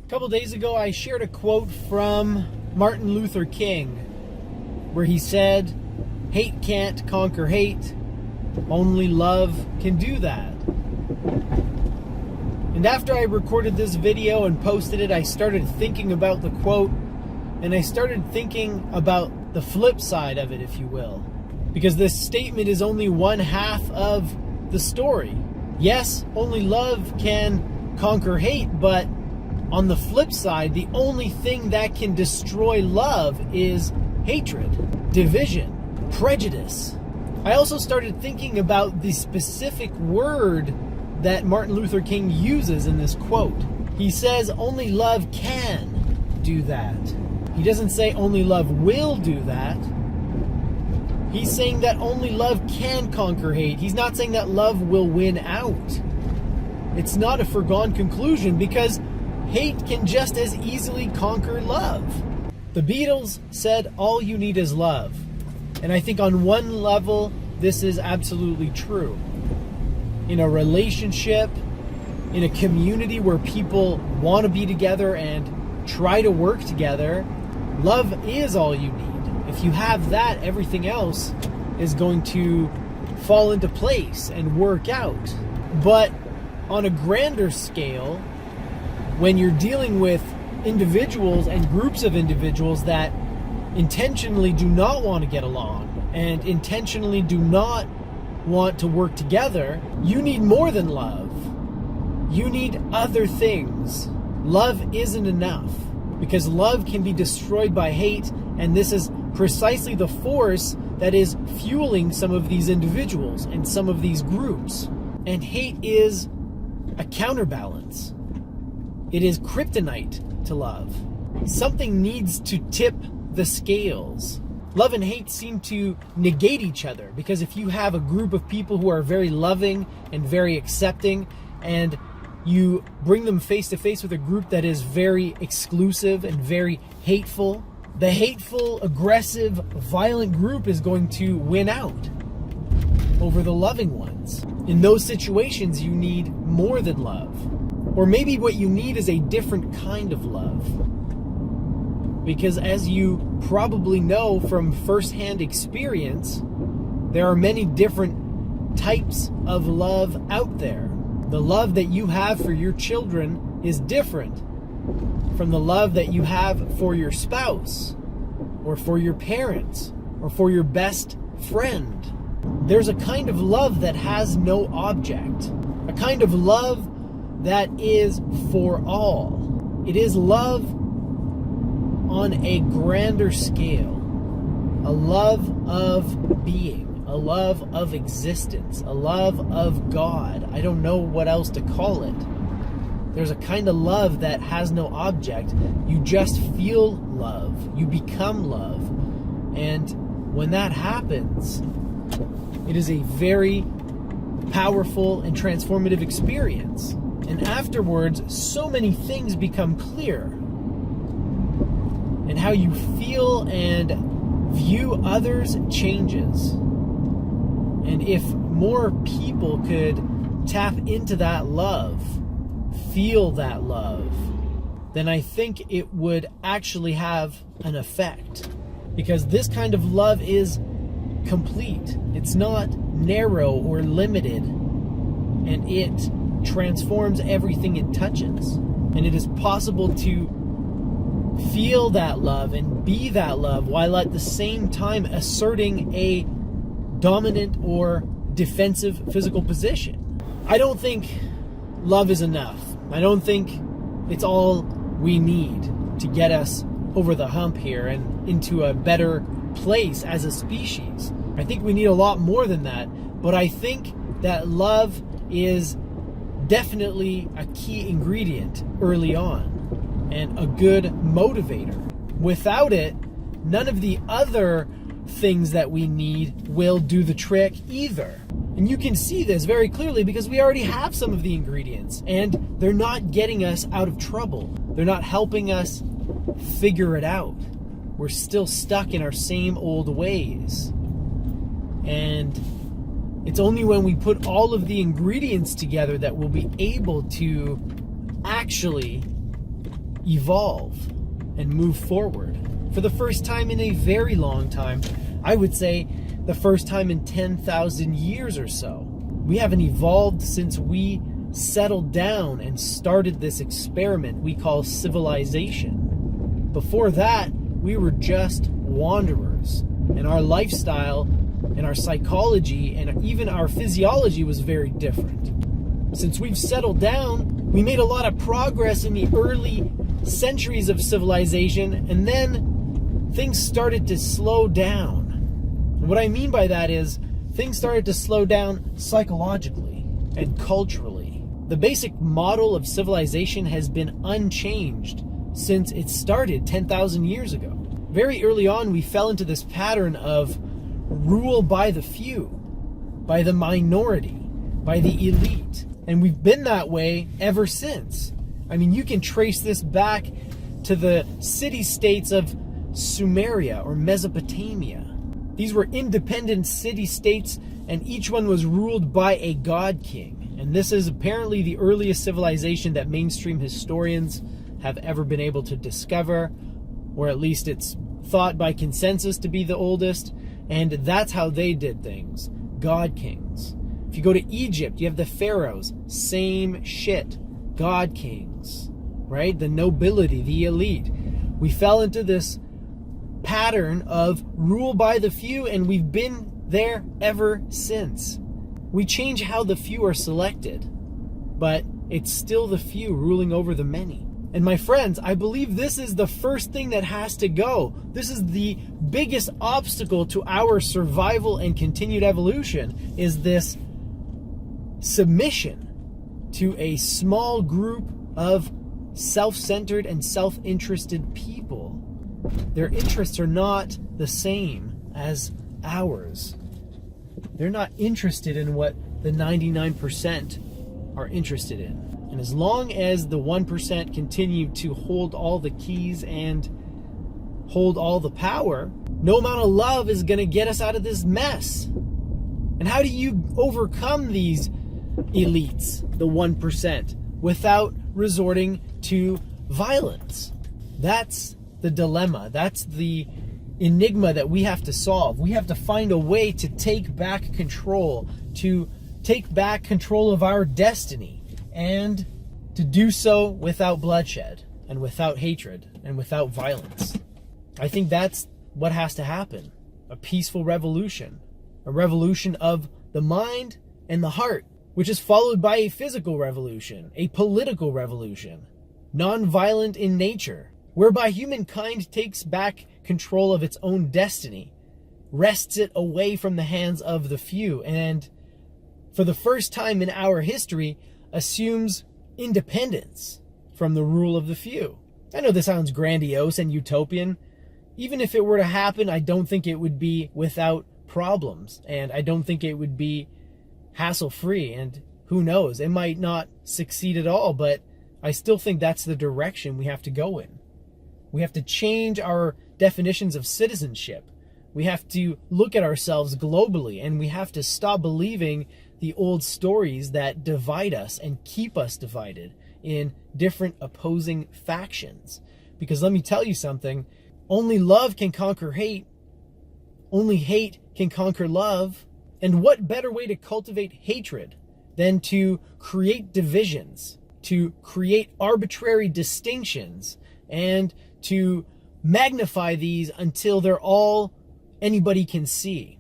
A couple days ago, I shared a quote from Martin Luther King where he said, "Hate can't conquer hate, only love can do that." And after I recorded this video and posted it, I started thinking about the quote, and I started thinking about the flip side of it, if you will. Because this statement is only one half of the story. Yes, only love can conquer hate, but on the flip side, the only thing that can destroy love is hatred, division, prejudice. I also started thinking about the specific word that Martin Luther King uses in this quote. He says only love can do that. He doesn't say only love will do that. He's saying that only love can conquer hate. He's not saying that love will win out. It's not a foregone conclusion because hate can just as easily conquer love. The Beatles said all you need is love. And I think on one level, this is absolutely true. In a relationship, in a community where people want to be together and try to work together, love is all you need. If you have that, everything else is going to fall into place and work out. But on a grander scale, when you're dealing with individuals and groups of individuals that intentionally do not want to get along and intentionally do not want to work together, you need more than love. You need other things. Love isn't enough because love can be destroyed by hate, and this is precisely the force that is fueling some of these individuals and some of these groups. And hate is a counterbalance. It is kryptonite to love. Something needs to tip the scales. Love and hate seem to negate each other because if you have a group of people who are very loving and very accepting, and you bring them face to face with a group that is very exclusive and very hateful, the hateful, aggressive, violent group is going to win out over the loving ones. In those situations, you need more than love. Or maybe what you need is a different kind of love. Because as you probably know from firsthand experience, there are many different types of love out there. The love that you have for your children is different from the love that you have for your spouse, or for your parents, or for your best friend. There's a kind of love that has no object. A kind of love that is for all. It is love on a grander scale. A love of being. A love of existence. A love of God. I don't know what else to call it. There's a kind of love that has no object. You just feel love. You become love. And when that happens, it is a very powerful and transformative experience. And afterwards, so many things become clear. And how you feel and view others changes. And if more people could tap into that love, feel that love, then I think it would actually have an effect. Because this kind of love is complete. It's not narrow or limited. And it transforms everything it touches. And it is possible to feel that love and be that love while at the same time asserting a dominant or defensive physical position. I don't think love is enough. I don't think it's all we need to get us over the hump here and into a better place as a species. I think we need a lot more than that, but I think that love is definitely a key ingredient early on and a good motivator. Without it, none of the other things that we need will do the trick either. And you can see this very clearly because we already have some of the ingredients and they're not getting us out of trouble. They're not helping us figure it out. We're still stuck in our same old ways. And it's only when we put all of the ingredients together that we'll be able to actually evolve and move forward. For the first time in a very long time, I would say the first time in 10,000 years or so. We haven't evolved since we settled down and started this experiment we call civilization. Before that, we were just wanderers, and our lifestyle and our psychology and even our physiology was very different. Since we've settled down, we made a lot of progress in the early centuries of civilization, and then things started to slow down. And what I mean by that is things started to slow down psychologically and culturally. The basic model of civilization has been unchanged since it started 10,000 years ago. Very early on, we fell into this pattern of rule by the few, by the minority, by the elite. And we've been that way ever since. I mean, you can trace this back to the city-states of Sumeria or Mesopotamia. These were independent city-states, and each one was ruled by a god king. And this is apparently the earliest civilization that mainstream historians have ever been able to discover, or at least it's thought by consensus to be the oldest. And that's how they did things. God kings. If you go to Egypt, you have the pharaohs. Same shit. God kings. Right? The nobility, the elite. We fell into this pattern of rule by the few, and we've been there ever since. We change how the few are selected, but it's still the few ruling over the many. And my friends, I believe this is the first thing that has to go. This is the biggest obstacle to our survival and continued evolution, is this submission to a small group of self-centered and self-interested people. Their interests are not the same as ours. They're not interested in what the 99% are interested in. And as long as the 1% continue to hold all the keys and hold all the power, no amount of love is going to get us out of this mess. And how do you overcome these elites, the 1%, without resorting to violence? That's the dilemma. That's the enigma that we have to solve. We have to find a way to take back control, to take back control of our destiny, and to do so without bloodshed and without hatred and without violence. I think that's what has to happen. A peaceful revolution. A revolution of the mind and the heart, which is followed by a physical revolution, a political revolution, non-violent in nature, whereby humankind takes back control of its own destiny, wrests it away from the hands of the few, and for the first time in our history, assumes independence from the rule of the few. I know this sounds grandiose and utopian. Even if it were to happen, I don't think it would be without problems, and I don't think it would be hassle-free, and who knows, it might not succeed at all, but I still think that's the direction we have to go in. We have to change our definitions of citizenship. We have to look at ourselves globally, and we have to stop believing the old stories that divide us and keep us divided in different opposing factions. Because let me tell you something, only love can conquer hate. Only hate can conquer love. And what better way to cultivate hatred than to create divisions, to create arbitrary distinctions, and to magnify these until they're all anybody can see.